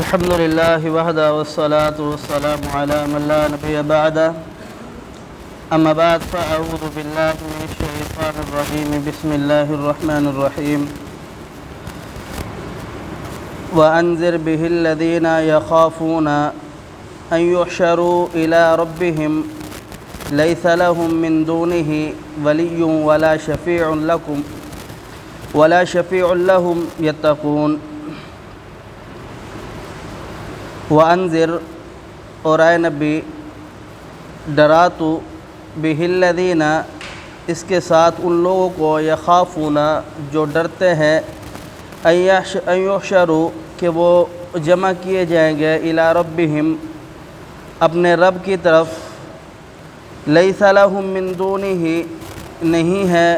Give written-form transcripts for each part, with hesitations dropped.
الحمد لله وحده والصلاة والسلام على من لا نبي بعده أما بعد فأعوذ بالله من الشيطان الرجيم بسم الله الرحمن الرحيم وأنذر به الذين يخافون أن يحشروا إلى ربهم ليس لهم من دونه ولي ولا شفيع لهم يتقون وانذر اور اے نبی ڈرا تو بہ الذین اس کے ساتھ ان لوگوں کو یخافون جو ڈرتے ہیں ان یحشروا کہ وہ جمع کیے جائیں گے الی ربہم اپنے رب کی طرف لیس لہم من دونہ نہیں ہے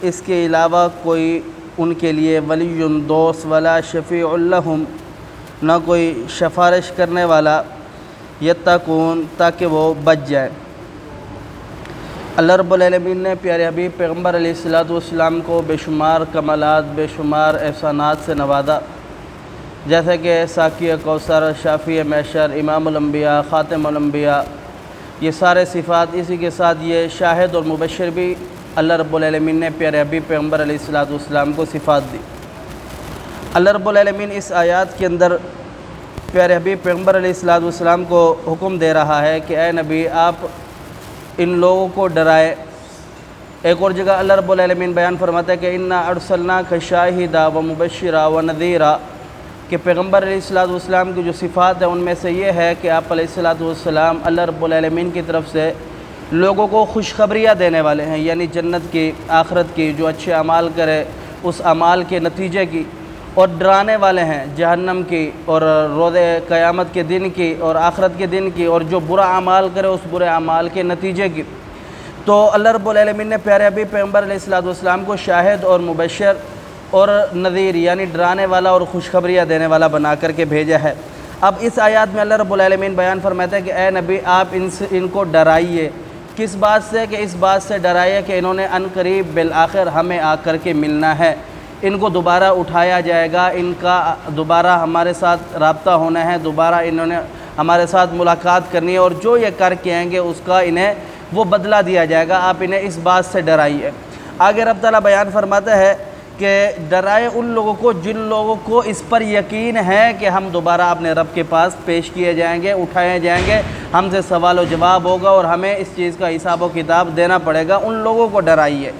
اس کے علاوہ کوئی ان کے لیے ولی دوست ولا شفیع لہم نہ کوئی سفارش کرنے والا یتقون تاکہ وہ بچ جائیں۔ اللہ رب العالمین نے پیارے حبیب پیغمبر علیہ السلام کو بے شمار کمالات بے شمار احسانات سے نوازا، جیسے کہ ساقی کوثر، شافی محشر، امام الانبیاء، خاتم الانبیاء، یہ سارے صفات، اسی کے ساتھ یہ شاہد اور مبشر بھی اللہ رب العالمین نے پیارے حبیب پیغمبر علیہ السلام کو صفات دی۔ اللہ رب العالمین اس آیات کے اندر پیارے حبیب پیغمبر علیہ السلام کو حکم دے رہا ہے کہ اے نبی آپ ان لوگوں کو ڈرائے۔ ایک اور جگہ اللہ رب العالمین بیان فرماتا ہے کہ انا ارسلناک شاہدا ومبشرا ونذیرا، کہ پیغمبر علیہ السلام کی جو صفات ہے ان میں سے یہ ہے کہ آپ علیہ السلام اللہ رب العالمین کی طرف سے لوگوں کو خوشخبریاں دینے والے ہیں، یعنی جنت کی، آخرت کی، جو اچھے اعمال کرے اس اعمال کے نتیجے کی، اور ڈرانے والے ہیں جہنم کی اور روز قیامت کے دن کی اور آخرت کے دن کی، اور جو برا اعمال کرے اس برے اعمال کے نتیجے کی۔ تو اللہ رب العالمین نے پیارے حبیب پیغمبر علیہ السلام کو شاہد اور مبشر اور نذیر یعنی ڈرانے والا اور خوشخبریاں دینے والا بنا کر کے بھیجا ہے۔ اب اس آیات میں اللہ رب العالمین بیان فرماتا ہے کہ اے نبی آپ ان کو ڈرائیے، کس بات سے؟ کہ اس بات سے ڈرائیے کہ انہوں نے عنقریب بالآخر ہمیں آ کر کے ملنا ہے، ان کو دوبارہ اٹھایا جائے گا، ان کا دوبارہ ہمارے ساتھ رابطہ ہونا ہے، دوبارہ انہوں نے ہمارے ساتھ ملاقات کرنی ہے، اور جو یہ کر کے آئیں گے اس کا انہیں وہ بدلہ دیا جائے گا، آپ انہیں اس بات سے ڈرائیے۔ آگے رب تعالیٰ بیان فرماتا ہے کہ ڈرائے ان لوگوں کو جن لوگوں کو اس پر یقین ہے کہ ہم دوبارہ اپنے رب کے پاس پیش کیے جائیں گے، اٹھائے جائیں گے، ہم سے سوال و جواب ہوگا اور ہمیں اس چیز کا حساب و کتاب دینا پڑے گا، ان لوگوں کو ڈرائیے۔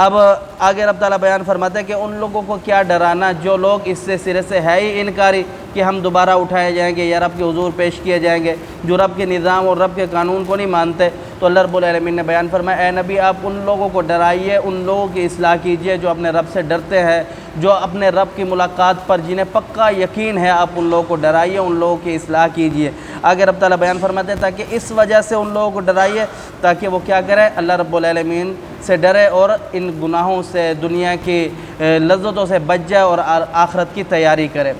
اب آگے رب تعالیٰ بیان فرماتے ہیں کہ ان لوگوں کو کیا ڈرانا جو لوگ اس سے سرے سے ہے ہی انکاری کہ ہم دوبارہ اٹھائے جائیں گے یا رب کے حضور پیش کیے جائیں گے، جو رب کے نظام اور رب کے قانون کو نہیں مانتے۔ تو اللہ رب العالمین نے بیان فرمایا اے نبی آپ ان لوگوں کو ڈرائیے، ان لوگوں کی اصلاح کیجئے جو اپنے رب سے ڈرتے ہیں، جو اپنے رب کی ملاقات پر جنہیں پکا یقین ہے، آپ ان لوگوں کو ڈرائیے، ان لوگوں کی اصلاح کیجئے۔ آگے رب تعالیٰ بیان فرماتے ہیں تاکہ اس وجہ سے ان لوگوں کو ڈرائیے تاکہ وہ کیا کرے، اللہ رب العالمین سے ڈرے اور ان گناہوں سے، دنیا کی لذتوں سے بچ جائے اور آخرت کی تیاری کرے۔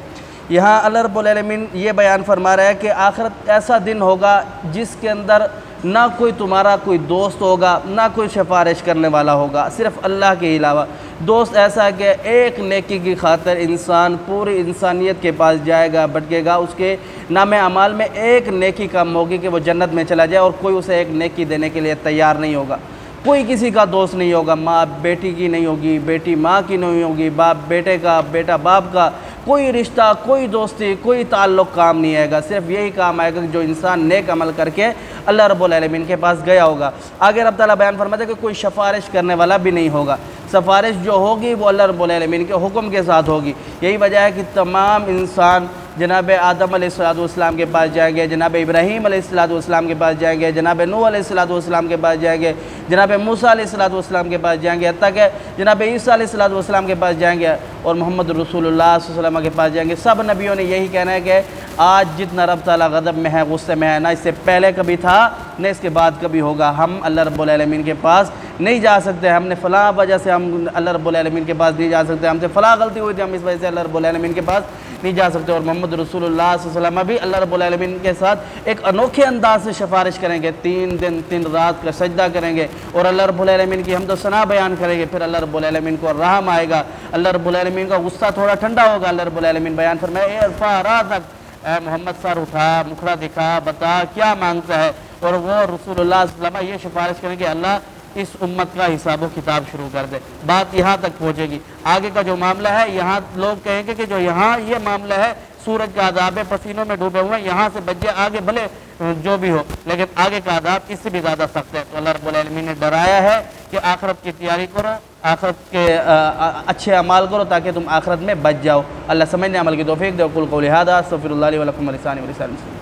یہاں اللہ رب العالمین یہ بیان فرما رہا ہے کہ آخرت ایسا دن ہوگا جس کے اندر نہ کوئی تمہارا کوئی دوست ہوگا، نہ کوئی سفارش کرنے والا ہوگا، صرف اللہ کے علاوہ۔ دوست ایسا ہے کہ ایک نیکی کی خاطر انسان پوری انسانیت کے پاس جائے گا، بھٹکے گا، اس کے نام اعمال میں ایک نیکی کم ہوگی کہ وہ جنت میں چلا جائے، اور کوئی اسے ایک نیکی دینے کے لیے تیار نہیں ہوگا۔ کوئی کسی کا دوست نہیں ہوگا، ماں بیٹی کی نہیں ہوگی، بیٹی ماں کی نہیں ہوگی، باپ بیٹے کا، بیٹا باپ کا، کوئی رشتہ، کوئی دوستی، کوئی تعلق کام نہیں آئے گا، صرف یہی کام آئے گا کہ جو انسان نیک عمل کر کے اللہ رب العالمین کے پاس گیا ہوگا۔ آگے رب تعالیٰ بیان فرماتے ہیں کہ کوئی سفارش کرنے والا بھی نہیں ہوگا، سفارش جو ہوگی وہ اللہ رب العالمین کے حکم کے ساتھ ہوگی۔ یہی وجہ ہے کہ تمام انسان جناب آدم علیہ السلام کے پاس جائیں گے، جناب ابراہیم علیہ السلام کے پاس جائیں گے، جناب نوح علیہ السلام کے پاس جائیں گے، جناب موسیٰ علیہ السلام کے پاس جائیں گے، حتیٰ کہ جناب عیسیٰ علیہ السلام کے پاس جائیں گے، اور محمد رسول اللہ صلی اللہ علیہ وسلم کے پاس جائیں گے۔ سب نبیوں نے یہی کہنا ہے کہ آج جتنا رب تعالیٰ غضب میں ہے، غصے میں ہے، نہ اس سے پہلے کبھی تھا نہ اس کے بعد کبھی ہوگا، ہم اللہ رب العالمین کے پاس نہیں جا سکتے، ہم نے فلاں وجہ سے ہم اللہ رب العالمین کے پاس نہیں جا سکتے، ہم سے فلاں غلطی ہوئی تھی، ہم اس وجہ سے اللہ رب العالمین کے پاس نہیں جا سکتے۔ اور محمد رسول اللہ صلی اللہ علیہ وسلم بھی اللہ رب العالمین کے ساتھ ایک انوکھے انداز سے سفارش کریں گے، 3 دن 3 رات کا سجدہ کریں گے اور اللہ رب العالمین کی حمد و ثنا بیان کریں گے، پھر اللہ رب العالمین کو رحم آئے گا، اللہ رب العالمین کا غصہ تھوڑا ٹھنڈا ہوگا۔ اللہ رب العالمین بیان فرمائے ارفع راسک، اے محمد سر اٹھا، مکھڑا دکھا، بتا کیا مانگتا ہے، اور وہ رسول اللہ صلی اللہ علیہ وسلم یہ سفارش کریں کہ اللہ اس امت کا حساب و کتاب شروع کر دے، بات یہاں تک پہنچے گی۔ آگے کا جو معاملہ ہے یہاں لوگ کہیں گے کہ جو یہاں یہ معاملہ ہے سورج کا عذاب ہے، پسینوں میں ڈوبے ہوئے ہیں، یہاں سے بچے آگے بھلے جو بھی ہو، لیکن آگے کا عذاب اس سے بھی زیادہ سخت ہے۔ تو اللہ رب العالمین نے ڈرایا ہے کہ آخرت کی تیاری کرو، آخرت کے اچھے اعمال کرو تاکہ تم آخرت میں بچ جاؤ۔ اللہ سمجھنے عمل کی توفیق دے۔ قل قولی ھذا استغفر اللہ لی ولکم ولسائر المسلمین۔